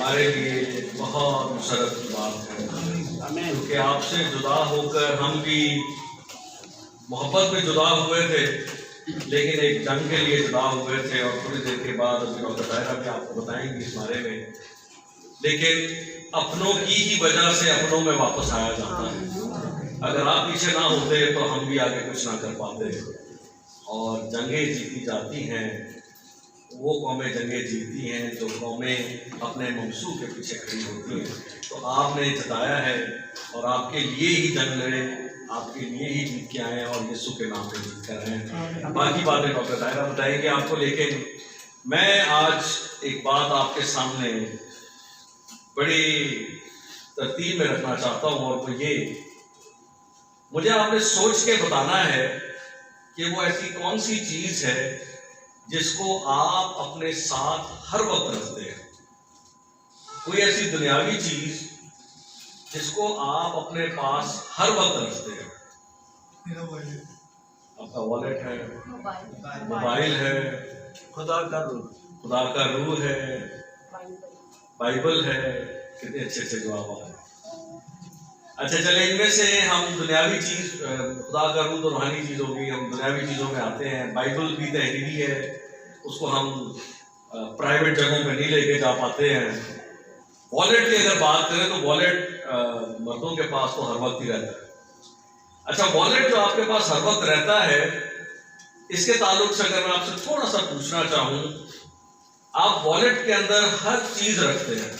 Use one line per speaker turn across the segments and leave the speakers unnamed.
हमारे लिए बहुत मुशर्रफ की बात है, क्योंकि आपसे जुदा होकर हम भी मोहब्बत में जुदा हुए थे, लेकिन एक जंग के लिए जुदा हुए थे। और थोड़ी देर के बाद अभी डॉक्टर ताहिरा भी आपको बताएंगे इस बारे में। लेकिन अपनों की ही वजह से अपनों में वापस आया जाता है। अगर आप पीछे ना होते तो हम भी आगे कुछ ना कर पाते। और जंगें जीती जाती हैं, वो कौमें जंगें जीतती हैं जो कौमें अपने मंसूब के पीछे खड़ी होती हैं। तो आपने जताया है और आपके लिए ही जंग लड़े, आपके लिए ही जीत के आए और यीशु के नाम पे जीत कर आए हैं। बाकी बातें डॉक्टर ताहिरा बताएंगे आपको, लेकिन मैं आज एक बात आपके सामने बड़ी तरतीब में रखना चाहता हूँ, और वो ये, मुझे आपने सोच के बताना है कि वो ऐसी कौन सी चीज है जिसको आप अपने साथ हर वक्त रखते हैं। कोई ऐसी दुनियावी चीज जिसको आप अपने पास हर वक्त रखते हैं। आपका वॉलेट है, मोबाइल है, खुदा का रूह है, बाइबल है। कितने अच्छे अच्छे जवाब आए। अच्छा चले, इनमें से हम दुनियावी चीज, खुदा का रूह तो रूहानी चीज होगी, हम दुनियावी चीजों में आते हैं। बाइबल भी तहरीरी है, उसको हम प्राइवेट जगहों पे नहीं लेके जा पाते हैं। वॉलेट की अगर बात करें तो वॉलेट मर्दों के पास तो हर वक्त ही रहता है। अच्छा, वॉलेट जो आपके पास हर वक्त रहता है, इसके ताल्लुक से अगर मैं आपसे थोड़ा सा पूछना चाहूं, आप वॉलेट के अंदर हर चीज रखते हैं।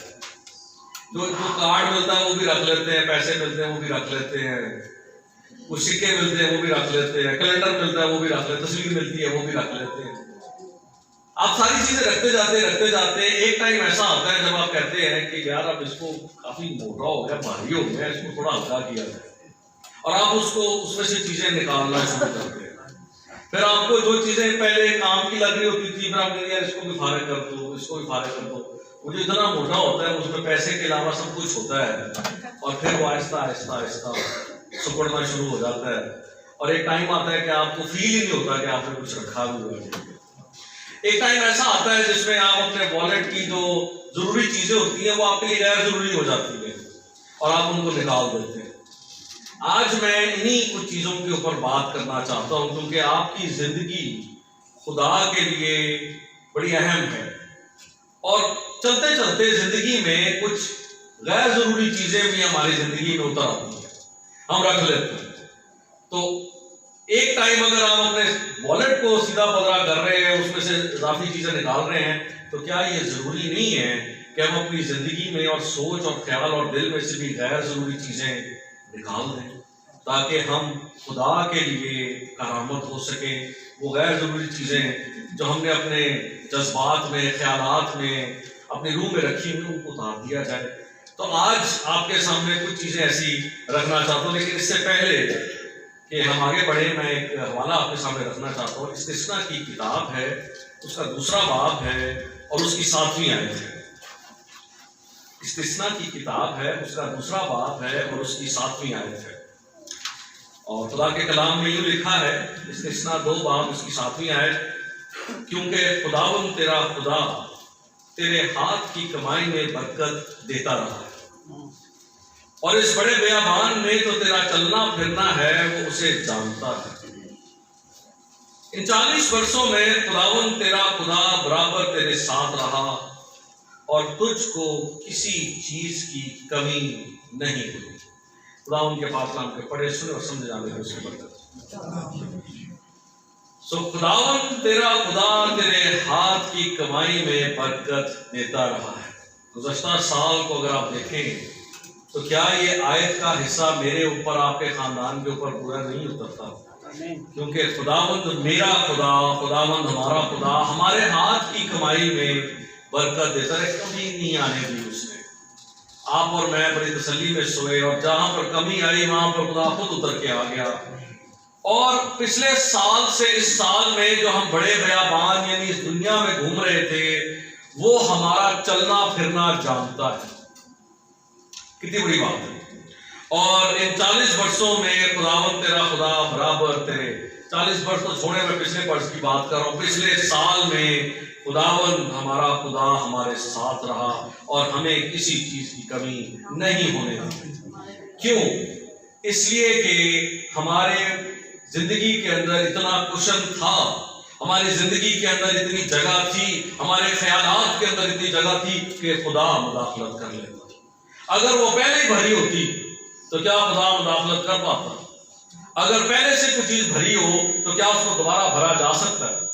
जो कार्ड मिलता है वो भी रख लेते हैं, पैसे मिलते हैं वो भी रख लेते हैं, कुछ सिक्के मिलते हैं वो भी रख लेते हैं, कैलेंडर मिलता है वो भी रख लेते हैं, तस्वीर मिलती है वो भी रख लेते हैं। आप सारी चीजें रखते जाते एक टाइम ऐसा आता है जब आप कहते हैं कि यार अब इसको काफी मोटा हो गया, भारी हो गया, इसको थोड़ा हल्का किया जाए, और आप उसको उसमें से चीजें निकालना शुरू करते हैं। फिर आपको जो चीजें पहले काम की लग रही होती थी, फिर आप कहते हैं इसको भी फारिग कर दो, इसको भी फारिग कर दो। वो जो इतना मोटा होता है उसमें पैसे के अलावा सब कुछ होता है, और फिर वो आहिस्ता आहिस्ता आहिस्ता सुकड़ना शुरू हो जाता है। और एक टाइम आता है कि आपको फील ही नहीं होता कि आपने कुछ रखा भी हुआ है। एक टाइम ऐसा आता है जिसमें आप अपने वॉलेट की जो जरूरी चीजें होती हैं वो आपके लिए गैर जरूरी हो जाती है, और आप उनको निकाल देते हैं। आज मैं इन्हीं कुछ चीजों के ऊपर बात करना चाहता हूं, क्योंकि आपकी जिंदगी खुदा के लिए बड़ी अहम है, और चलते चलते जिंदगी में कुछ गैर जरूरी चीजें भी हमारी जिंदगी में उतर आती हैं, हम रख लेते हैं। तो एक टाइम अगर आप अपने वॉलेट को सीधा पदरा कर रहे हैं, उसमें से इजाफी चीजें निकाल रहे हैं, तो क्या ये जरूरी नहीं है कि हम अपनी जिंदगी में और सोच और ख्याल और दिल में से भी गैर जरूरी चीजें निकाल दें, ताकि हम खुदा के लिए करामत हो सके। वो गैर जरूरी चीजें जो हमने अपने जज्बात में, ख्यालात में, अपनी रूह में रखी हुई, उनको उतार दिया जाए। तो आज आपके सामने कुछ चीजें ऐसी रखना चाहता हूँ, लेकिन इससे पहले कि हम आगे बढ़े, मैं एक हवाला आपके सामने रखना चाहता हूँ। इस्तिस्ना की किताब है, उसका दूसरा बाब है और उसकी 7वीं आयत है। इस्तिस्ना की किताब है, उसका दूसरा बाब है और उसकी 7वीं आयत है। और खुदा के कलाम में यूं लिखा है, इस्तिस्ना 2 बाब उसकी 7वीं आयत, क्योंकि खुदावंद तेरा खुदा तेरे हाथ की कमाई में बरकत देता रहा है, और इस बड़े बेयाबान में तो तेरा चलना फिरना है वो उसे जानता है। इन 40 वर्षों में खुदावंद तेरा खुदा बराबर तेरे साथ रहा, और तुझको किसी चीज की कमी नहीं हुई। खुदा उनके पास नाम के पढ़े, सुने और समझ जाने के उसके बरकत। सो खुदावंद तेरा खुदा तेरे हाथ की कमाई में बरकत देता रहा है। गुज़श्ता साल को अगर आप देखें तो क्या ये आयत का हिस्सा मेरे ऊपर, आपके खानदान के ऊपर पूरा नहीं उतरता? क्योंकि खुदावंद मेरा खुदा, खुदावंद हमारा खुदा हमारे हाथ की कमाई में बरकत देता है, कमी नहीं आने दी उसने। आप और मैं बड़ी तसल्ली में सोए, और जहां पर कमी आई वहां पर खुदा खुद उतर के आ गया। और पिछले साल से इस साल में जो हम बड़े बयाबान यानी इस दुनिया में घूम रहे थे, वो हमारा चलना फिरना जानता है। कितनी बड़ी बात है। और इन 40 वर्षों में खुदावंद तेरा खुदा बराबर तेरे 40 वर्ष तो छोड़े, मैं पिछले वर्ष की बात कर रहा हूँ। पिछले साल में खुदावन हमारा खुदा हमारे साथ रहा और हमें किसी चीज की कमी नहीं होने दी। क्यों? इसलिए कि हमारे जिंदगी के अंदर इतना कुशन था, हमारी जिंदगी के अंदर इतनी जगह थी, हमारे ख्यालात के अंदर इतनी जगह थी कि खुदा मुदाखलत कर लेता। अगर वो पहले ही भरी होती तो क्या खुदा मुदाखलत कर पाता? अगर पहले से कोई चीज भरी हो तो क्या उसको दोबारा भरा जा सकता है?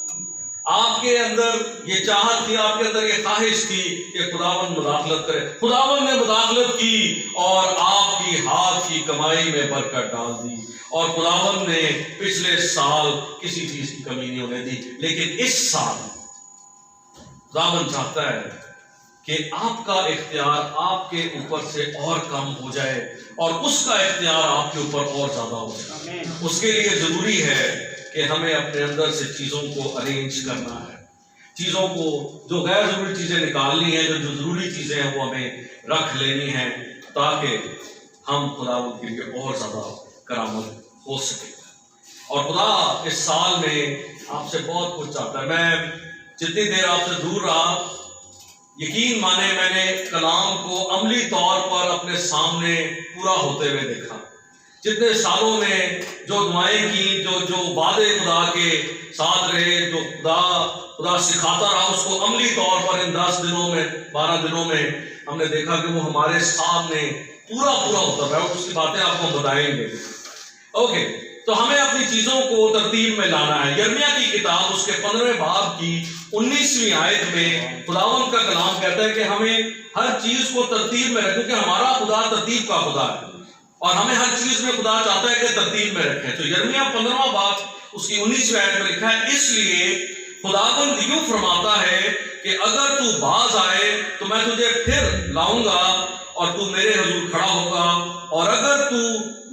आपके अंदर ये चाहत थी, आपके अंदर ये ख्वाहिश थी कि खुदावन मुदाखलत करे। खुदावन ने मुदाखलत की और आपकी हाथ की कमाई में बरकत डाल दी और खुदावन ने पिछले साल किसी चीज की कमी नहीं होने दी। लेकिन इस साल खुदावन चाहता है कि आपका इख्तियार आपके ऊपर से और कम हो जाए और उसका इख्तियार आपके ऊपर और ज्यादा हो जाए। उसके लिए जरूरी है कि हमें अपने अंदर से चीजों को अरेंज करना है, चीजों को, जो गैर जरूरी चीजें निकालनी है, जो जरूरी चीजें हैं वो हमें रख लेनी है ताकि हम खुदावंद के लिए और ज्यादा करामत हो सके। और खुदा इस साल में आपसे बहुत कुछ चाहता है। मैं जितनी देर आपसे दूर रहा, यकीन माने मैंने कलाम को अमली तौर पर अपने सामने पूरा होते हुए देखा। जितने सालों में जो दुआएं की, जो वादे खुदा के साथ रहे, जो खुदा सिखाता रहा, उसको अमली तौर पर इन 10 दिनों में 12 दिनों में हमने देखा कि वो हमारे सामने पूरा होता रहा। उसकी बातें आपको बताएंगे। ओके, तो हमें अपनी चीजों को तरतीब में लाना है। यिर्मयाह की किताब उसके 15वें बाब की 19वीं आयत में खुदावंद का कलाम कहता है कि हमें हर चीज को तरतीब में रखें, क्योंकि हमारा खुदा तरतीब का खुदा है और हमें हर चीज में खुदा चाहता है कि तरतीब में रखें। तो यिर्मयाह 15वां बाब उसकी 19वीं आयत में लिखा है, इसलिए खुदावंद यूं फरमाता है कि अगर तू बाज आए तो मैं तुझे फिर लाऊंगा और तू मेरे हुजूर खड़ा होगा, और अगर तू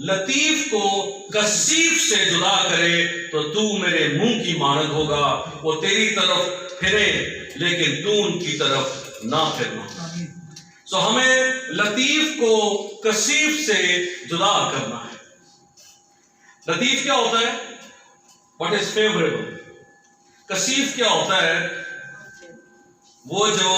लतीफ को कसीफ से जुदा करे तो तू मेरे मुंह की मानद होगा। वो तेरी तरफ फिरे लेकिन तू उनकी तरफ ना फिरना। सो हमें लतीफ को कसीफ से जुदा करना है। लतीफ क्या होता है? What is favourable. कसीफ क्या होता है? वो जो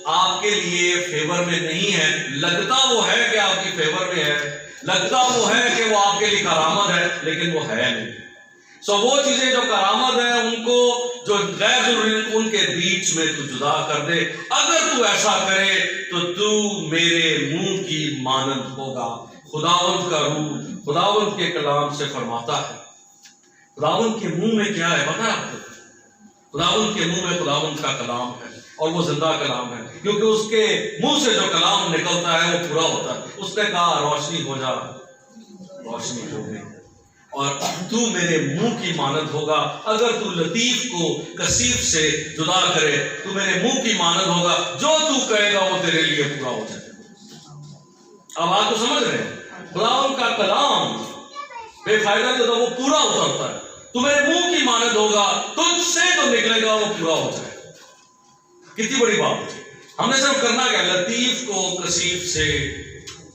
आपके लिए फेवर में नहीं है। लगता वो है कि आपकी फेवर में है, लगता वो है कि वो आपके लिए करामत है, लेकिन वो है नहीं। सो वो चीजें जो करामत है, उनको जो गैर जरूरी, उनके बीच में तू जुदा कर दे। अगर तू ऐसा करे तो तू मेरे मुंह की मानंद होगा। खुदावंद का रूह खुदावंद के कलाम से फरमाता है। खुदावंद के मुंह में क्या है पता है आपको? खुदावंद के मुंह में खुदावंद का कलाम है और वो जिंदा कलाम है, क्योंकि उसके मुंह से जो कलाम निकलता है वो पूरा होता है। उसने कहा रोशनी हो जा, रोशनी हो गई, और तू मेरे मुंह की मानद होगा। अगर तू लतीफ को कसीफ से जुदा करे, तू मेरे मुंह की मानद होगा। जो तू कहेगा वो तेरे लिए पूरा हो जाएगा। अब आप तो समझ रहे हैं, खुदावंद का कलाम बेफायदा नहीं होता, वो पूरा उतरता है। तू मेरे मुंह की मानद होगा, तुझसे जो निकलेगा वो पूरा हो जाएगा। कितनी बड़ी बात है। हमने सिर्फ करना क्या? लतीफ को कसीफ से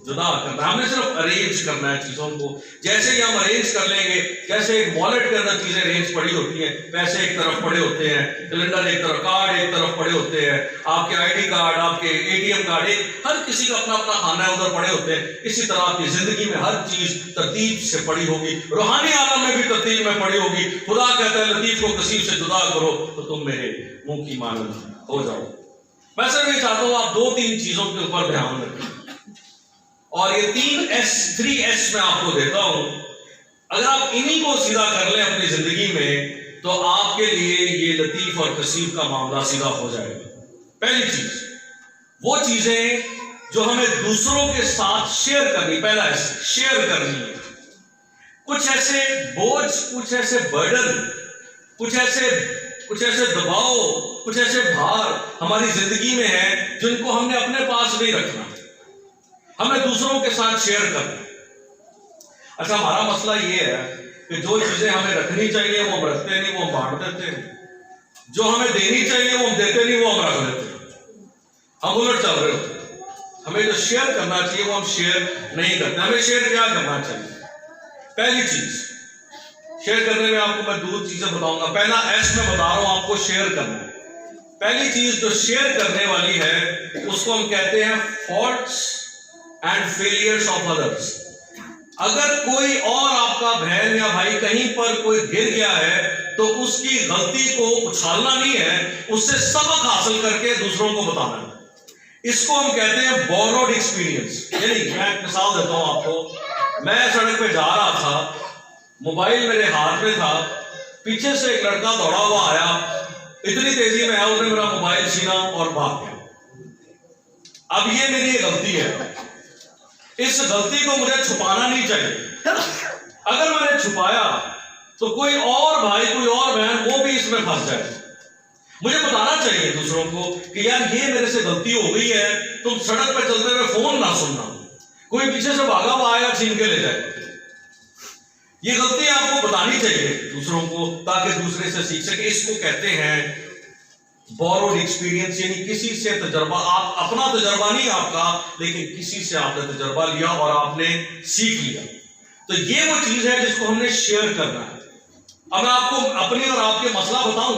जुदा करना। हमने सिर्फ अरेंज करना है चीजों को। जैसे ही हम अरेंज कर लेंगे, जैसे एक वॉलेट के अंदर चीजें अरेंज पड़ी होती हैं, पैसे एक तरफ पड़े होते हैं, कैलेंडर एक तरफ, कार्ड एक तरफ पड़े होते हैं, आपके आईडी कार्ड, आपके एटीएम कार्ड, हर किसी का अपना अपना खाना है, उधर पड़े होते हैं। इसी तरह आपकी जिंदगी में हर चीज तरतीब से पड़ी होगी। रूहानी आलम में भी तरतीब में पड़ी होगी। खुदा कहता है लतीफ को कसीफ से जुदा करो तो तुम मेरे मुंह की मानद हो जाओ। मैं सिर्फ ये चाहता हूं आप 2-3 चीजों के ऊपर ध्यान रखें, और ये 3S मैं आपको देता हूं। अगर आप इन्हीं को सीधा कर लें अपनी जिंदगी में तो आपके लिए ये लतीफ और कसीफ का मामला सीधा हो जाएगा। पहली चीज, वो चीजें जो हमें दूसरों के साथ शेयर करनी, पहला शेयर करनी है। कुछ ऐसे बोझ, कुछ ऐसे बर्डन, कुछ ऐसे दबाव, कुछ ऐसे भार हमारी जिंदगी में है जिनको हमने अपने पास नहीं रखना, हमें दूसरों के साथ शेयर करना। अच्छा, हमारा मसला ये है कि जो चीजें हमें रखनी चाहिए वो हम रखते नहीं, वो हम बांट देते हैं। जो हमें देनी चाहिए वो हम देते नहीं, वो हम रख देते हैं। हम उलट चल रहे होते हैं। हमें जो शेयर करना चाहिए वो हम शेयर नहीं करते। हमें शेयर क्या करना चाहिए? पहली चीज, शेयर करने में आपको मैं 2 चीजें बताऊंगा। पहला एस में बता रहा हूं आपको शेयर करना। पहली चीज जो शेयर करने वाली है उसको हम कहते हैं faults and failures of others. अगर कोई और आपका बहन या भाई कहीं पर कोई गिर गया है तो उसकी गलती को उछालना नहीं है, उससे सबक हासिल करके दूसरों को बताना है। इसको हम कहते हैं बोरोड एक्सपीरियंस। यानी मैं एक मिसाल देता हूं आपको। मैं सड़क पे जा रहा था, मोबाइल मेरे हाथ में था, पीछे से एक लड़का दौड़ा हुआ आया, इतनी तेजी में आया, उसने मेरा मोबाइल छीना और भाग गया। अब ये मेरी गलती है, इस गलती को मुझे छुपाना नहीं चाहिए। अगर मैंने छुपाया तो कोई और भाई, कोई और बहन वो भी इसमें फंस जाए। मुझे बताना चाहिए दूसरों को कि यार ये मेरे से गलती हो गई है, तुम सड़क पर चलते हुए फोन ना सुनना, कोई पीछे से भागा हुआ आएगा छीन के ले जाए। ये गलती आपको बतानी चाहिए दूसरों को ताकि दूसरे से सीख सके। इसको कहते हैं बोरोड एक्सपीरियंस, यानी किसी से तजर्बा, आप अपना तजर्बा नहीं आपका, लेकिन किसी से आपने तजर्बा लिया और आपने सीख लिया। तो ये वो चीज है जिसको हमने शेयर करना है। अब मैं आपको अपनी और आपके मसला बताऊं।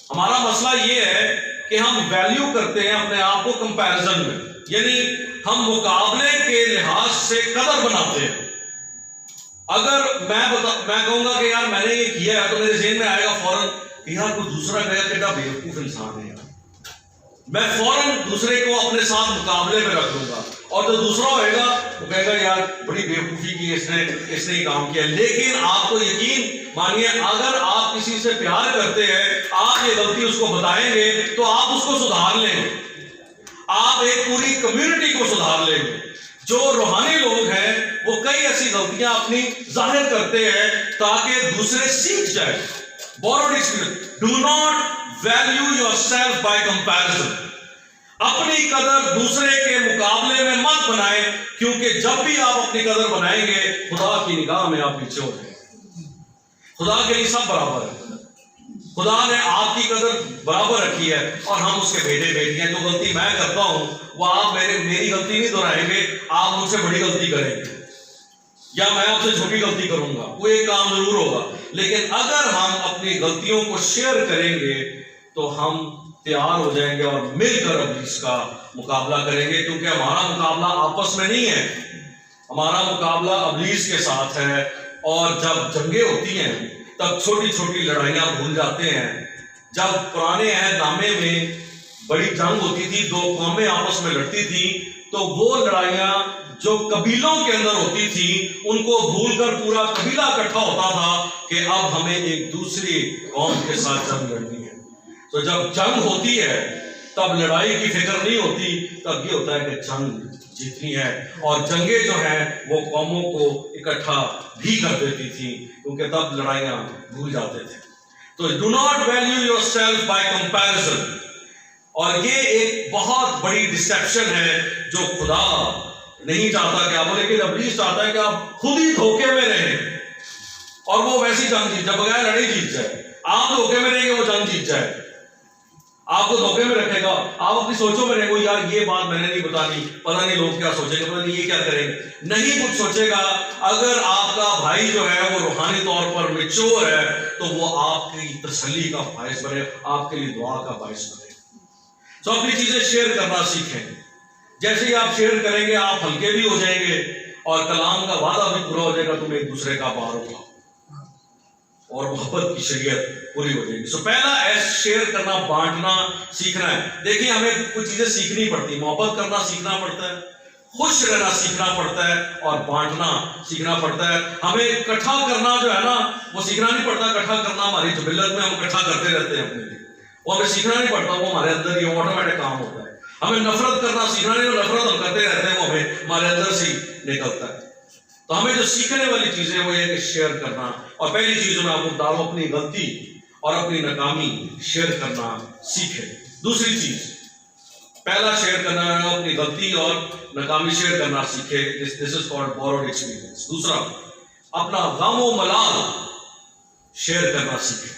हमारा मसला ये है कि हम वैल्यू करते हैं अपने आप को कंपैरिजन में, यानी हम मुकाबले के लिहाज से कदर बनाते हैं। अगर मैं कहूंगा कि यार मैंने ये किया है तो मेरे जेहन में आएगा फौरन कि यार कोई दूसरा गया कितना बेवकूफ इंसान है यार, मैं फौरन दूसरे को अपने साथ मुकाबले में रख दूंगा। और जो दूसरा होएगा वो कहेगा यार बड़ी बेवकूफी की इसने ही काम किया। लेकिन आपको यकीन मानिए, अगर आप किसी से प्यार करते हैं, आप ये गलती उसको बताएंगे तो आप उसको सुधार लेंगे, आप एक पूरी कम्युनिटी को सुधार लेंगे। जो रूहानी लोग हैं वो कई ऐसी गलतियां अपनी जाहिर करते हैं ताकि दूसरे सीख जाए। Borrowed experience, do not value yourself bye comparison. अपनी कदर दूसरे के मुकाबले में मत बनाए, क्योंकि जब भी आप अपनी कदर बनाएंगे खुदा की निगाह में आप पीछे हो जाएंगे। खुदा के लिए सब बराबर है। खुदा ने आपकी कदर बराबर रखी है और हम उसके बेटे बेटियां। जो गलती मैं करता हूं वो आप मेरी गलती नहीं दोहराएंगे, आप मुझसे बड़ी गलती करेंगे या मैं आपसे छोटी गलती करूंगा, कोई एक काम जरूर होगा। लेकिन अगर हम अपनी गलतियों को शेयर करेंगे तो हम तैयार हो जाएंगे और मिलकर इब्लीस का मुकाबला करेंगे, क्योंकि हमारा मुकाबला आपस में नहीं है, हमारा मुकाबला इब्लीस के साथ है। और जब जंगें होती हैं तब छोटी छोटी लड़ाइयां भूल जाते हैं। जब पुराने अहदनामे में बड़ी जंग होती थी, 2 कौमें आपस में लड़ती थी, तो वो लड़ाइयां जो कबीलों के अंदर होती थी उनको भूलकर पूरा कबीला इकट्ठा होता था कि अब हमें एक दूसरी कौम के साथ जंग लड़नी है। तो जब जंग होती है तब लड़ाई की फिक्र नहीं होती, तब ये होता है कि जंग जीतनी है। और जंगें जो हैं वो कौमों को इकट्ठा भी कर देती थी, क्योंकि तब लड़ाइयां भूल जाते थे। तो do not value yourself bye comparison. और ये एक बहुत बड़ी डिसेप्शन है जो खुदा नहीं चाहता कि आप बोले, लेकिन इब्लीस चाहता है कि आप खुद ही धोखे में रहें और वो वैसी जंग जीत जाए, बगैर लड़ाई जीत जाए। आप धोखे में रहेंगे, वो जंग जीत जाए, आपको धोखे में रखेगा। आप अपनी सोचों में रहेंगे यार ये बात मैंने नहीं बतानी, पता नहीं लोग क्या सोचेंगे, पता नहीं ये क्या करेंगे, नहीं कुछ सोचेगा। अगर आपका भाई जो है वो रूहानी तौर पर मैच्योर है तो वो आपकी तसल्ली का बायस बने, आपके लिए दुआ का बायस बने। तो अपनी चीजें शेयर करना सीखें। जैसे ही आप शेयर करेंगे आप हल्के भी हो जाएंगे और कलाम का वादा भी पूरा हो जाएगा, तुम एक दूसरे का बार होगा और मोहब्बत की शरीयत पूरी हो जाएगी। सो पहला एस शेयर करना, बांटना सीखना है। देखिए हमें कुछ चीजें सीखनी पड़ती, मोहब्बत करना सीखना पड़ता है, खुश रहना सीखना पड़ता है और बांटना सीखना पड़ता है। हमें इकट्ठा करना जो है ना वो सीखना नहीं पड़ता। इकट्ठा करना हमारी जबिलत में हम इकट्ठा करते रहते हैं अपने लिए, वो हमें सीखना नहीं पड़ता, वो हमारे अंदर ही ऑटोमेटिक काम होता है। हमें नफरत करना सीखना नहीं, नफरत हम करते रहते हैं, वो हमें हमारे अंदर से निकलता है। तो हमें जो सीखने वाली चीजें वो ये कि शेयर करना। और पहली चीज मैं आपको बता रहा हूं, अपनी गलती और अपनी नाकामी शेयर करना सीखे। दूसरी चीज, पहला शेयर करना है अपनी गलती और नाकामी शेयर करना सीखे। This is called borrowed experience. दूसरा, अपना गम और मलाल शेयर करना सीखे।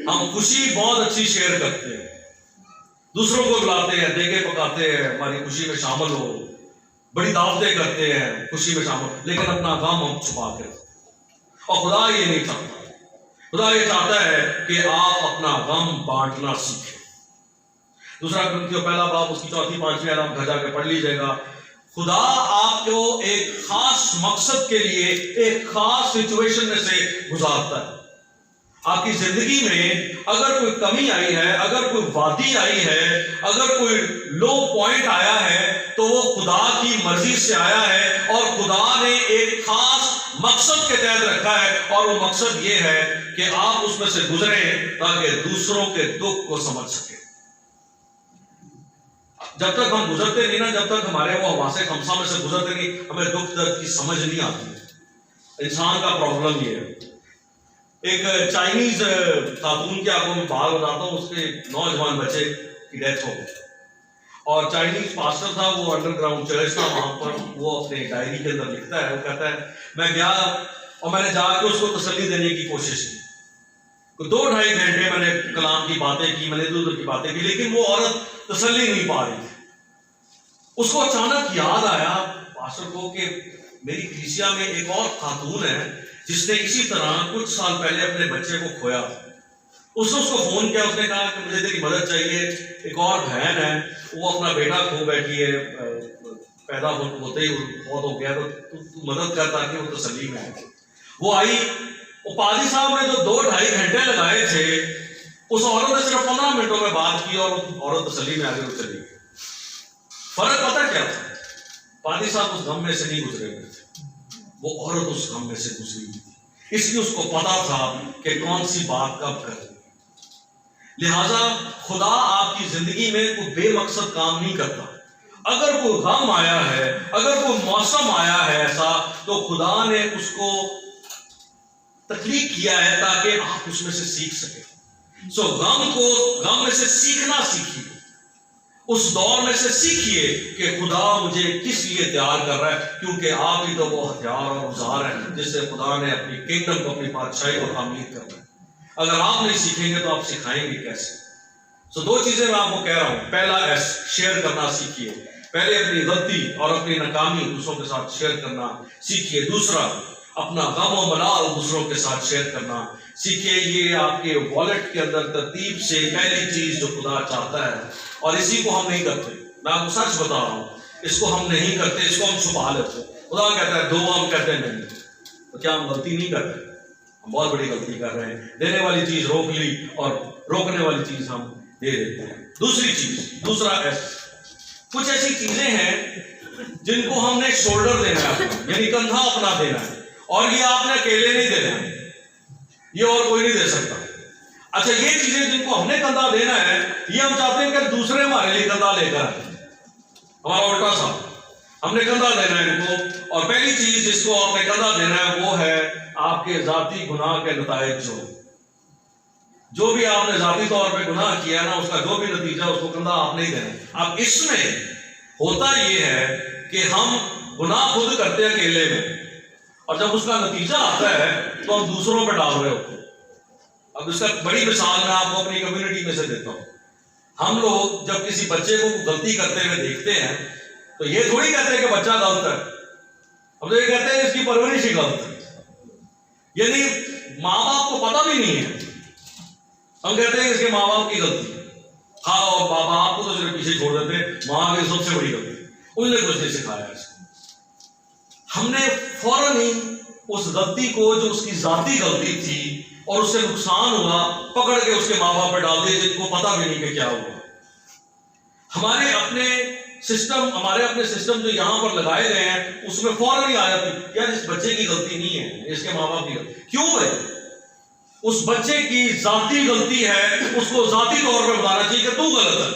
हम खुशी बहुत अच्छी शेयर करते हैं, दूसरों को बुलाते हैं, देखे पकाते हैं, हमारी खुशी में शामिल हो, बड़ी दावतें करते हैं खुशी में शामिल, लेकिन अपना गम हम छुपा के, और खुदा ये नहीं चाहता। खुदा ये चाहता है कि आप अपना गम बांटना सीखें। दूसरा कुरिन्थियों पहला बाब उसकी 4-5 आयत आप घर जाकर पढ़ लीजिएगा। खुदा आपको एक खास मकसद के लिए एक खास सिचुएशन में से गुजारता है। आपकी जिंदगी में अगर कोई कमी आई है, अगर कोई वादी आई है, अगर कोई लो पॉइंट आया है, तो वो खुदा की मर्जी से आया है और खुदा ने एक खास मकसद के तहत रखा है। और वो मकसद ये है कि आप उसमें से गुजरें ताकि दूसरों के दुख को समझ सके। जब तक हम गुजरते नहीं ना, जब तक हमारे वो हवासे खमसा में से गुजरते नहीं, हमें दुख दर्द की समझ नहीं आती। इंसान का प्रॉब्लम ये है। एक चाइनीज खातून की आपको मैं बात बताता हूँ, उसके नौजवान बच्चे की डेथ हो गई और चाइनीज पास्टर था, वो अंडरग्राउंड चर्च था, वहां पर वो अपने डायरी के अंदर लिखता है, वो कहता है मैं गया और मैंने जाकर उसको तसल्ली देने की कोशिश की। 2-2.5 घंटे मैंने कलाम की बातें की, मैंने इधर की बातें की, लेकिन वो औरत तसल्ली नहीं पा रही थी। उसको अचानक याद आया पास्टर को कि मेरी कलीसिया में एक और खातून है जिसने इसी तरह कुछ साल पहले अपने बच्चे को खोया। उसने उसको फोन किया, उसने कहा कि मुझे तेरी मदद चाहिए, एक और बहन है, वो अपना बेटा खो बैठी है, पैदा होते ही बहुत हो गया, तो तू मदद कर ताकि वो तसल्ली में आए। वो आई, वो पादी साहब ने जो 2-2.5 घंटे लगाए थे, उस औरत ने सिर्फ 15 मिनटों में बात की और औरत तसल्ली में आगे चली गई। फर्क पता क्या था? पादी साहब उस गम में से नहीं गुजरे हुए थे, वो औरत उस गम में से गुजरी हुई थी, इसलिए उसको पता था कि कौन सी बात कब करनी। लिहाजा खुदा आपकी जिंदगी में कोई बेमकसद काम नहीं करता। अगर कोई गम आया है, अगर कोई मौसम आया है ऐसा, तो खुदा ने उसको तकलीफ किया है ताकि आप उसमें से सीख सके। सो गम में से सीखना सीखिए, उस दौर में से सीखिए कि खुदा मुझे किस लिए तैयार कर रहा है, क्योंकि आप ही तो वो हथियार और औजार हैं जिससे खुदा ने अपनी किंगडम को, अपनी बादशाही को तामीर करना है। अगर आप नहीं सीखेंगे तो आप सिखाएंगे कैसे? सो 2 चीजें मैं आपको कह रहा हूं। पहला एस, शेयर करना सीखिए। पहले अपनी गलती और अपनी नाकामी दूसरों के साथ शेयर करना सीखिए। दूसरा, अपना गम और मलाल दूसरों के साथ शेयर करना सीखिए। ये आपके वॉलेट के अंदर तरतीब से पहली चीज जो खुदा चाहता है, और इसी को हम नहीं करते। मैं आपको सच बता रहा हूं, इसको हम नहीं करते, इसको हम छुपा लेते। खुदा कहता है दो, हम कहते नहीं। तो क्या हम गलती नहीं करते? हम बहुत बड़ी गलती कर रहे हैं। देने वाली चीज रोक ली और रोकने वाली चीज हम दे देते हैं। दूसरी चीज, दूसरा एस, कुछ ऐसी चीजें हैं जिनको हमने शोल्डर देना है, यानी कंधा अपना देना है, और ये आपने अकेले नहीं देना है, ये और कोई नहीं दे सकता। अच्छा, ये चीजें जिनको हमने कंधा देना है, ये हम चाहते हैं कि दूसरे हमारे लिए कंधा लेकर आए। हमारा उल्टा सा, हमने कंधा देना है इनको। और पहली चीज जिसको आपने कंधा देना है वो है आपके जाती गुनाह के नतायज। जो भी आपने जाती तौर पे गुनाह किया ना, उसका जो भी नतीजा, उसको कंधा आपने ही देना। अब इसमें होता यह है कि हम गुनाह खुद करते हैं अकेले में, और जब उसका नतीजा आता है तो हम दूसरों पर डाल रहे होते हैं। अब इसका बड़ी मिसाल मैं आपको अपनी कम्युनिटी में से देता हूं। हम लोग जब किसी बच्चे को गलती करते हुए देखते हैं तो ये थोड़ी कहते हैं कि बच्चा गलत है, हम तो ये कहते हैं इसकी परवरिश ही गलत है, यानी माँ बाप को पता भी नहीं है। हम कहते हैं इसके माँ बाप की गलती है। हाँ, और बाप को तो सिर्फ पीछे छोड़ देते, माँ की सबसे बड़ी गलती, उनने कुछ नहीं सिखाया इसको। हमने फौरन ही उस गलती को, जो उसकी जाती गलती थी और उससे नुकसान हुआ, पकड़ के उसके माँ बाप पे डाल दिए, जिनको पता भी नहीं कि क्या हुआ। हमारे अपने सिस्टम जो यहां पर लगाए गए हैं, उसमें फौरन ही आया थी यार इस बच्चे की गलती नहीं है, इसके माँ बाप की गलती। क्यों है? उस बच्चे की जाती गलती है, उसको जाती तौर पर बताना चाहिए कि तू गलत है।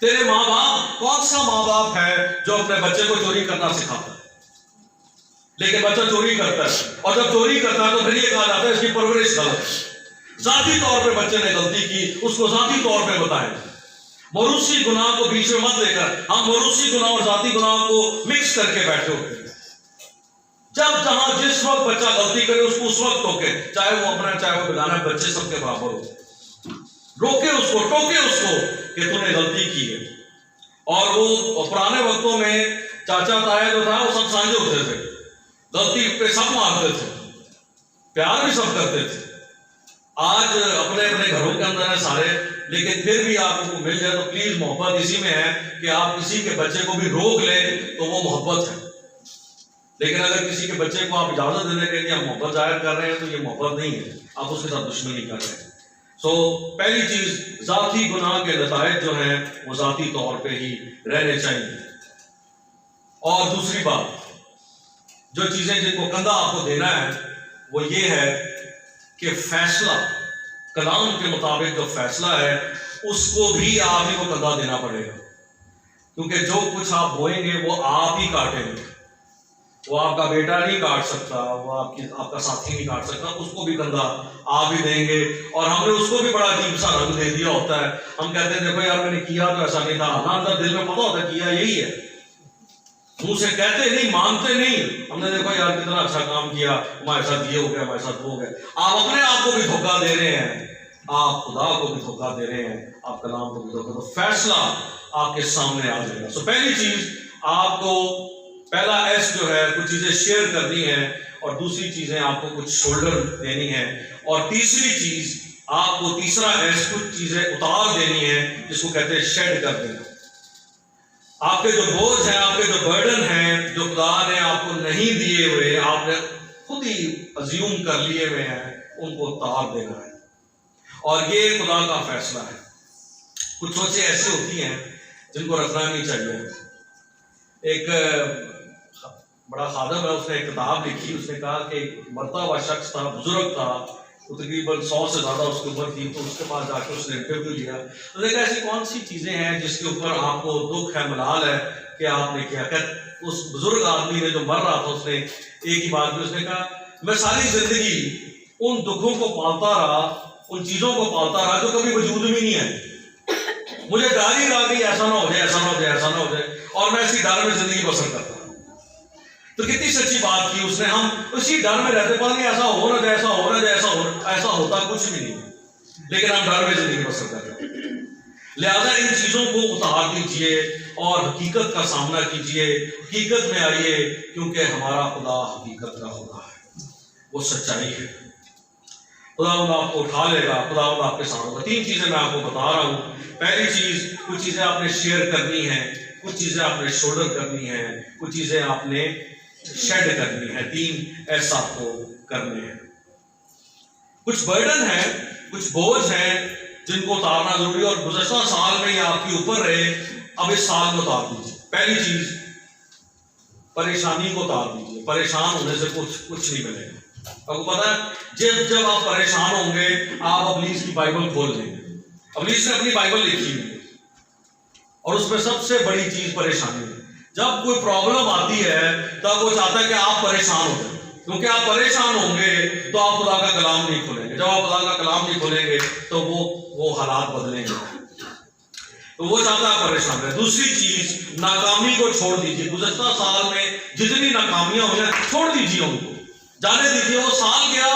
तेरे माँ बाप, कौन सा माँ बाप है जो अपने बच्चे को चोरी करना सिखाता है? लेकिन बच्चा चोरी करता है, और जब चोरी करता है तो फिर ये कहा जाता है इसकी परवरिश गलत है। जाती तौर पे बच्चे ने गलती की, उसको जाती तौर पे बताएं। मरूसी गुनाह को बीच में मत लेकर हम मरूसी गुनाह और जाती गुनाह को मिक्स करके बैठे होते हैं। जब जहां जिस वक्त बच्चा गलती करे उसको उस वक्त टोके, चाहे वो अपना चाहे वो बेगाना, बच्चे सबके बराबर हो। रोके उसको, टोके उसको कि तूने गलती की है। और वो पुराने वक्तों में चाचा ताया जो था वो सब सांझे होते थे, गलती पे सब मारते थे। प्यार भी सब करते थे। आज अपने अपने घरों के अंदर है सारे, लेकिन फिर भी आपको मिल जाए तो प्लीज मोहब्बत इसी में है कि आप किसी के बच्चे को भी रोक ले तो वो मोहब्बत है। लेकिन अगर किसी के बच्चे को आप इजाजत देने के लिए आप मोहब्बत जाहिर कर रहे हैं तो ये मोहब्बत नहीं है, आप उसके साथ दुश्मनी कर रहे हैं। सो पहली चीज, जाती गुनाह के नतायज जो हैं वो जाती तौर पे ही रहने चाहिए। और दूसरी बात, जो चीजें जिनको कंधा आपको देना है वो ये है कि फैसला कलाम के मुताबिक जो फैसला है उसको भी आप ही को कंधा देना पड़ेगा, क्योंकि जो कुछ आप बोएंगे वो आप ही काटेंगे। वो आपका बेटा नहीं काट सकता, वो आपका साथी नहीं काट सकता, उसको भी कंधा आप ही देंगे। और हमने उसको भी बड़ा अजीब सा रंग दे दिया होता है। हम कहते हैं देखो यार मैंने किया तो ऐसा नहीं था, अंदर दिल में पता होता है किया यही है, मुंह से कहते नहीं, मानते नहीं। हमने देखो यार कितना अच्छा काम किया, हमारे साथ ये हो गया, हमारे साथ वो हो गया। आप अपने आप को भी धोखा दे रहे हैं, आप खुदा को भी धोखा दे रहे हैं, आप कलाम को भी धोखा। तो फैसला आपके सामने आ जाएगा। सो पहली चीज आपको, पहला एस जो है, कुछ चीजें शेयर करनी है, और दूसरी चीजें आपको कुछ शोल्डर देनी है, और तीसरी चीज आपको, तीसरा एस, कुछ चीजें उतार देनी है, जिसको कहते हैं शेड कर देना। आपके जो बोझ हैं, आपके जो बर्डन हैं, जो खुदा ने आपको नहीं दिए हुए, आपने खुद ही अज्यूम कर लिए हुए हैं, उनको उतार देना है। और ये खुदा का फैसला है। कुछ सोचें ऐसी होती हैं जिनको रखना नहीं चाहिए। एक बड़ा खादम है, उसने एक किताब लिखी, उसने कहा कि मरता हुआ शख्स था, बुजुर्ग था, तो तकरीबन 100 से ज्यादा उसकी उम्र थी, तो उसके पास जाकर उसने इंटरव्यू लिया। तो देखा ऐसी कौन सी चीजें हैं जिसके ऊपर आपको दुख है, मलाल है कि आपने किया। उस बुजुर्ग आदमी ने जो मर रहा था, उसने एक ही बात में उसने कहा, मैं सारी जिंदगी उन दुखों को पालता रहा, उन चीजों को पालता रहा जो कभी वजूद में नहीं है। मुझे डर ही रहा कि ऐसा ना हो जाए, ऐसा ना हो जाए, ऐसा ना हो जाए, और मैं इसी डर में जिंदगी बसर करता। तो कितनी सच्ची बात की उसने। हम उसी डर में रहते, पता नहीं ऐसा हो ना जाए, ऐसा हो ना जाए, ऐसा होता कुछ भी नहीं, लेकिन हम डर में जिंदगी बसर करते हैं। लिहाजा इन चीजों को उतार दीजिए और हकीकत का सामना कीजिए, हकीकत में आइए, क्योंकि हमारा खुदा हकीकत का खुदा है, वो सच्चाई है। खुदा आपको उठा लेगा, खुदा आपके साथ होगा। 3 चीजें मैं आपको बता रहा हूं। पहली चीज, कुछ चीजें आपने शेयर करनी है, कुछ चीजें आपने शोल्डर करनी है, कुछ चीजें आपने शेड करनी है। 3 ऐसा आपको करने हैं। कुछ बर्डन है, कुछ बोझ है जिनको उतारना जरूरी है, और गुज़श्ता साल में ये आपके ऊपर रहे, अब इस साल में उतार दीजिए। पहली चीज, परेशानी को उतार दीजिए। परेशान होने से कुछ नहीं मिलेगा। आपको पता है, जब आप परेशान होंगे, आप अबलीस की बाइबल खोल लेंगे। अबलीस ने अपनी बाइबल लिखी है, और उसमें सबसे बड़ी चीज परेशानी है। जब कोई प्रॉब्लम आती है तब वो चाहता है कि आप परेशान हो जाए, क्योंकि आप परेशान होंगे तो आप खुदा का कलाम नहीं खोलेंगे। जब आप खुदा का कलाम नहीं खोलेंगे तो वो हालात बदलेंगे, तो वो चाहता है परेशान रहे। दूसरी चीज, नाकामी को छोड़ दीजिए। गुज़श्ता साल में जितनी नाकामियां हुई हैं, छोड़ दीजिए, उनको जाने दीजिए। वो साल गया,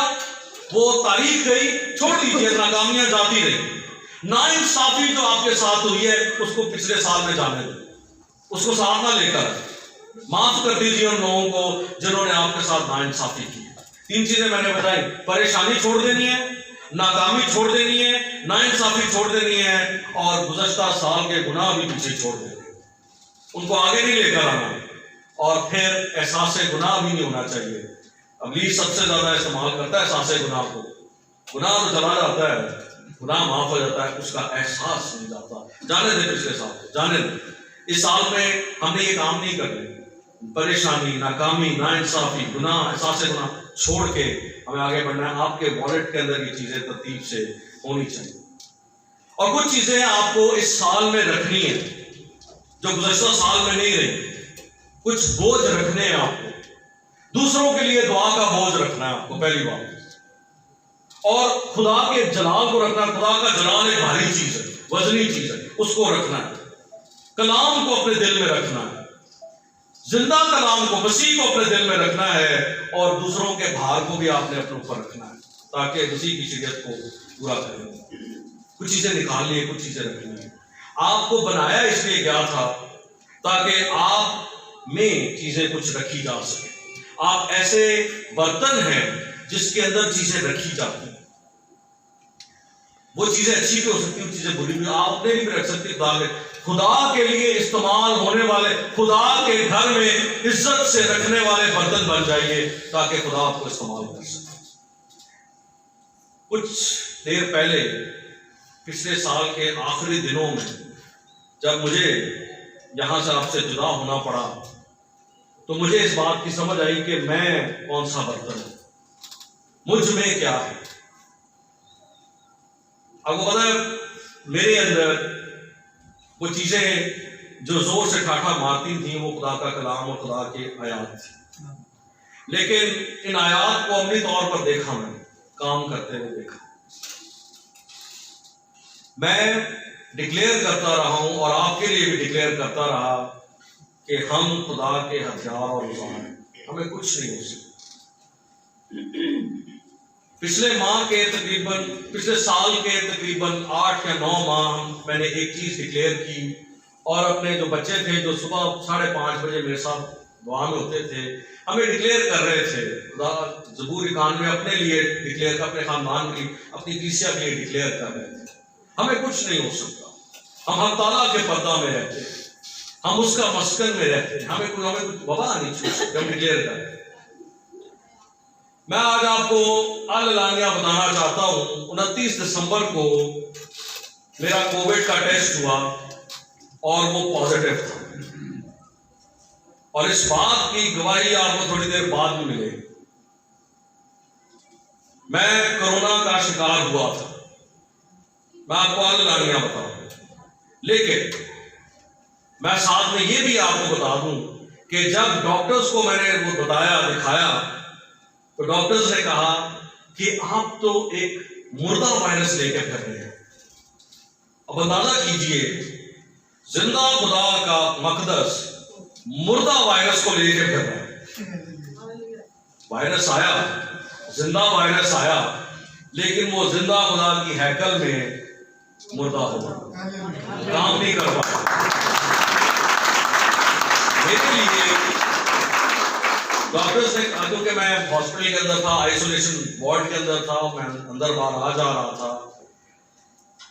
वो तारीख गई, छोड़ दीजिए, नाकामियां जाती रही। नाइंसाफी जो आपके साथ हुई है उसको पिछले साल में जाने दो, उसको साथ ना लेकर माफ कर दीजिए उन लोगों को जिन्होंने आपके साथ नाइंसाफी की। 3 चीजें मैंने बताई, परेशानी छोड़ देनी है, नाकामी छोड़ देनी है, नाइंसाफी छोड़ देनी है, और गुज़श्ता साल के गुनाह भी पीछे छोड़ देने, उनको आगे नहीं लेकर आना। और फिर एहसास गुनाह भी नहीं होना चाहिए। अबलीस सबसे ज्यादा इस्तेमाल करता है एहसास गुनाह को। गुनाह तो चला जाता है, गुनाह माफ हो जाता है, उसका एहसास नहीं जाता। जाने दे पिछले साल, जाने दे। इस साल में हमने ये काम नहीं करने। परेशानी, नाकामी, नाइंसाफी, गुनाह, एहसास गुनाह छोड़ के हमें आगे बढ़ना है। आपके वॉलेट के अंदर ये चीजें तरतीब से होनी चाहिए। और कुछ चीजें आपको इस साल में रखनी है जो गुज़श्ता साल में नहीं रही। कुछ बोझ रखने हैं आपको, दूसरों के लिए दुआ का बोझ रखना है आपको, पहली बात। और खुदा के जलाल को रखना। खुदा का जलाल एक भारी चीज है, वजनी चीज है, उसको रखना है। कलाम को अपने दिल में रखना है, जिंदा कलाम को, मसीह को अपने दिल में रखना है, और दूसरों के भार को भी आपने अपने ऊपर रखना है, ताकि मसीह की शरीयत को पूरा करें। कुछ चीजें निकालनी है, कुछ चीजें रखनी है। आपको बनाया इसलिए गया था ताकि आप में चीजें कुछ रखी जा सके। आप ऐसे बर्तन हैं जिसके अंदर चीजें रखी जाती हैं। वो चीजें अच्छी भी हो सकती, वो चीजें बुरी भी। आप अपने लिए भी रख सकते खुदा के लिए इस्तेमाल होने वाले, खुदा के घर में इज्जत से रखने वाले बर्तन बन जाइए, ताकि खुदा आपको इस्तेमाल कर सके। कुछ देर पहले, पिछले साल के आखिरी दिनों में, जब मुझे यहां से आपसे जुदा होना पड़ा, तो मुझे इस बात की समझ आई कि मैं कौन सा बर्तन हूं, मुझ में क्या है। आपको पता है, मेरे अंदर वो चीजें जो जोर से ठाठा मारती थी, वो खुदा का कलाम और खुदा के आयात थी। लेकिन इन आयात को अमली तौर पर देखा, मैंने काम करते हुए देखा। मैं डिक्लेयर करता रहा हूं और आपके लिए भी डिक्लेयर करता रहा कि हम खुदा के हथियार और औजार हैं, हमें कुछ नहीं हो सकता। पिछले साल के तकरीबन 8 या 9 माह मैंने एक चीज डिक्लेयर की, और अपने जो बच्चे थे जो सुबह 5:30 बजे मेरे साथ दुआ में होते थे, हमें डिक्लेयर कर रहे थे। खुदा ज़बूर 91 अपने लिए डिक्लेयर कर, अपने खानदान के लिए, अपनी कलीसिया के लिए डिक्लेयर कर रहे थे, हमें कुछ नहीं हो सकता। हम ताला के पर्दा में रहते हैं, हम उसका मस्कन में रहते हैं, हमें कुछ वबा नहीं छू सकते, हम डिक्लेयर कर रहे हैं। मैं आज आपको अल-लानिया बताना चाहता हूं। 29 दिसंबर को मेरा कोविड का टेस्ट हुआ और वो पॉजिटिव था, और इस बात की गवाही आपको थोड़ी देर बाद में मिलेगी। मैं कोरोना का शिकार हुआ था, मैं आपको अल-लानिया बताऊं। लेकिन मैं साथ में ये भी आपको बता दूं कि जब डॉक्टर्स को मैंने वो बताया, दिखाया, तो डॉक्टर्स ने कहा कि आप तो एक मुर्दा वायरस लेकर फिर रहे हैं। अब अंदाजा कीजिए, जिंदा खुदा का मकदस मुर्दा वायरस को लेकर फिर रहा है। वायरस आया, जिंदा वायरस आया, लेकिन वो जिंदा खुदा की हैकल में मुर्दा हो गया, काम नहीं कर पाया। मेरे लिए डॉक्टर्स ने, क्योंकि मैं हॉस्पिटल के अंदर था, आइसोलेशन वार्ड के अंदर था, मैं अंदर बाहर आ जा रहा था।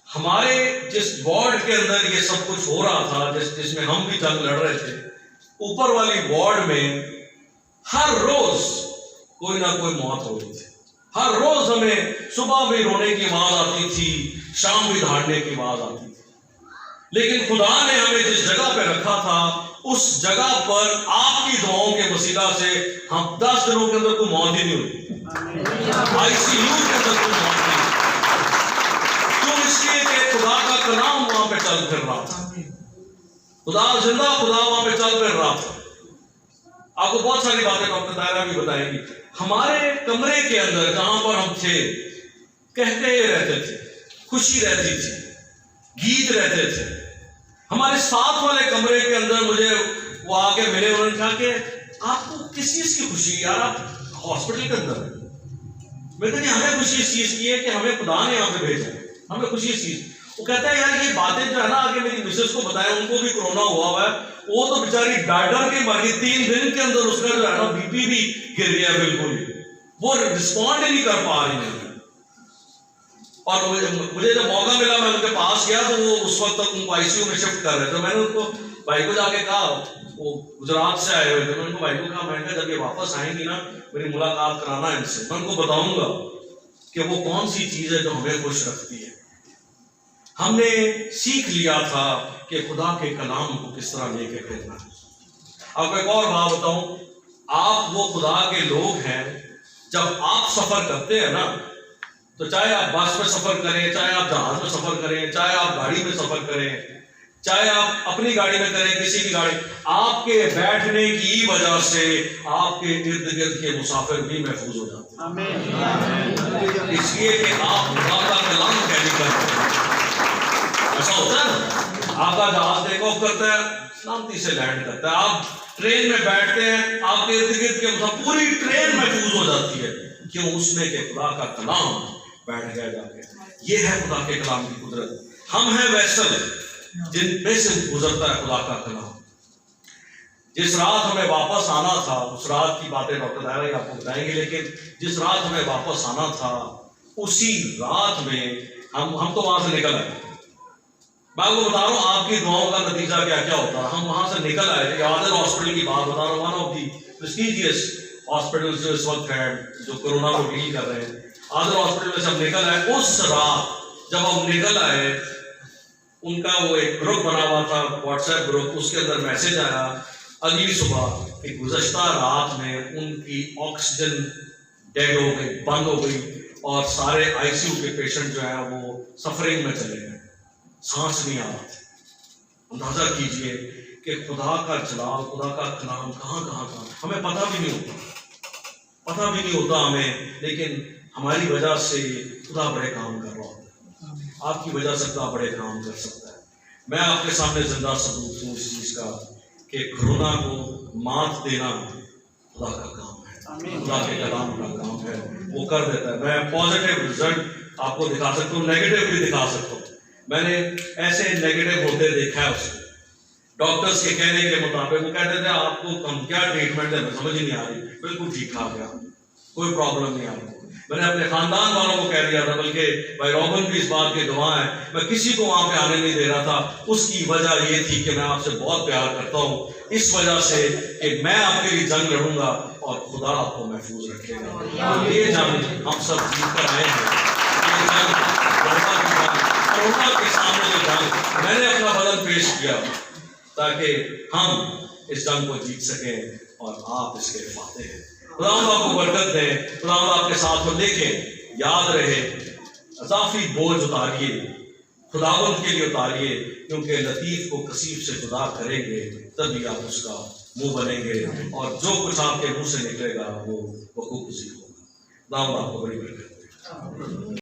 हमारे जिस वार्ड के अंदर ये सब कुछ हो रहा था, जिसमें हम भी जंग लड़ रहे थे, ऊपर वाली वार्ड में हर रोज कोई ना कोई मौत हो रही थी। हर रोज हमें सुबह भी रोने की आवाज आती थी, शाम भी दहाड़ने की आवाज आती थी। लेकिन खुदा ने हमें जिस जगह पे रखा था, उस जगह पर आपकी दुआओं के वसीला से हम 10 दिनों के अंदर कोई मौत ही नहीं हुई, आईसीयू के अंदर कोई मौत नहीं। क्यों? इसलिए कि खुदा का कलाम वहां पे चल फिर रहा था, खुदा जिंदा खुदा वहां पे चल फिर रहा था। आपको बहुत सारी बातें डॉक्टर तायरा भी बताएंगी। हमारे कमरे के अंदर जहां पर हम थे, कहते रहते थे, खुशी रहती थी, गीत रहते थे। हमारे साथ वाले कमरे के अंदर मुझे वो आके मिले, उन्होंने कहा कि आपको किस चीज की खुशी यार, आप हॉस्पिटल के अंदर है। मैं कहती हमें खुशी इस चीज की है कि हमें खुदा ने यहाँ पे भेजा है, हमें खुशी इस चीज। वो कहता है यार ये बातें जो है ना, आगे मेरी मिसेस को बताया, उनको भी कोरोना हुआ है, वो तो बेचारी डर के मर गई। 3 दिन के अंदर उसका जो है ना बीपी भी गिर गया, बिल्कुल वो रिस्पॉन्ड ही नहीं कर पा रही है। और मुझे जब मौका मिला, मैं उनके पास गया, तो वो उस वक्त तक उनको आईसीयू में शिफ्ट कर रहे थे। मैंने उनको भाई को जाके कहा, वो गुजरात से आए हुए थे, मैं उनको भाई को कहा, मैंने जब ये वापस आएंगी ना, मेरी मुलाकात कराना इनसे, मैं उनको बताऊंगा कि वो कौन सी चीज है जो हमें खुश रखती है। हमने सीख लिया था कि खुदा के कलाम को किस तरह लेके फिरना है। अब एक और बात बताऊं, आप वो खुदा के लोग हैं, जब आप सफर करते हैं ना, तो चाहे आप बस में सफर करें, चाहे आप जहाज में सफर करें, चाहे आप गाड़ी में सफर करें, चाहे आप अपनी गाड़ी में करें, किसी की गाड़ी, आपके बैठने की वजह से आपके इर्द गिर्द के मुसाफिर भी महफूज हो जाते हैं, इसलिए कि आप खुदा का कलाम कैरी करते हैं। ऐसा होता है ना, आपका जहाज टेक ऑफ करता है, शांति से लैंड करता है, आप ट्रेन में बैठते हैं, आपके इर्द गिर्द के मुसाफिर, पूरी ट्रेन महफूज हो जाती है। क्यों? उसमें के खुदा का कलाम बैठ गया जाके। ये है खुदा के कलाम की कुदरत। हम हैं वैसल जिन पे से गुजरता है खुदा का कलाम। जिस रात हमें वापस आना था, उस रात की बातें डॉक्टर दायरा आपको बताएंगे, लेकिन जिस रात हमें वापस आना था उसी रात में हम तो वहां से निकल आए। मैं आपको बता रहा हूँ आपकी दुआओं का नतीजा क्या क्या होता है। हम वहां से निकल आए थे। आदर हॉस्पिटल की बात बता रहा हूँ, one of the prestigious hospital जो इस वक्त है, जो कोरोना को डील कर रहे हैं, आदर हॉस्पिटल में से हम निकल आए। उस रात जब हम निकल आए, उनका वो एक ग्रुप बना हुआ था, व्हाट्सएप ग्रुप, उसके अंदर मैसेज आया अगली सुबह कि गुज़श्ता रात में उनकी ऑक्सीजन डेड हो गई, बंद हो गई, और सारे आईसीयू के पेशेंट जो है वो सफरिंग में चले गए, सांस नहीं आ रहा था। अंदाजा कीजिए कि खुदा का जलाल, खुदा का कलाम कहाँ कहाँ कहाँ हमें पता भी नहीं होता हमें, लेकिन हमारी वजह से खुदा बड़े काम कर रहा होता है। आपकी वजह से खुदा बड़े काम कर सकता है। मैं आपके सामने जिंदा सबूत हूँ इस चीज का कि कोरोना को मात देना खुदा का काम है, खुदा के कलाम का काम है, वो कर देता है। मैं पॉजिटिव रिजल्ट आपको दिखा सकता हूँ, नेगेटिव भी दिखा सकता हूँ। मैंने ऐसे नेगेटिव होते देखा है उसको। डॉक्टर्स के कहने के मुताबिक वो कहते थे आपको हम क्या ट्रीटमेंट है समझ ही नहीं आ रही, बिल्कुल ठीक ठाक है, कोई प्रॉब्लम नहीं आ रही। मैंने अपने खानदान वालों को कह दिया था, बल्कि भाई रोबन भी इस बात के गवाह है, मैं किसी को वहां पे आने नहीं दे रहा था। उसकी वजह ये थी कि मैं आपसे बहुत प्यार करता हूँ, इस वजह से कि मैं आपके लिए जंग लड़ूंगा और खुदा आपको महफूज रखेगा। और ये जंग हम सब जीत कर आए हैं। ये जंग कोरोना के सामने जो जंग मैंने अपना बदन पेश किया ताकि हम इस जंग को जीत सकें और आप इसके फाते हैं। खुदा आपको बरकत दे, खुदा आपके साथ हो। लेकिन याद रहे, अजाफी बोझ उतारिए, खुदावंद के लिए उतारिए, क्योंकि लतीफ को कसीफ से जुदा करेंगे तभी आप उसका मुंह बनेंगे, और जो कुछ आपके मुंह से निकलेगा वो बखूबी होगा। खुदा आपको बड़ी बरकत दे।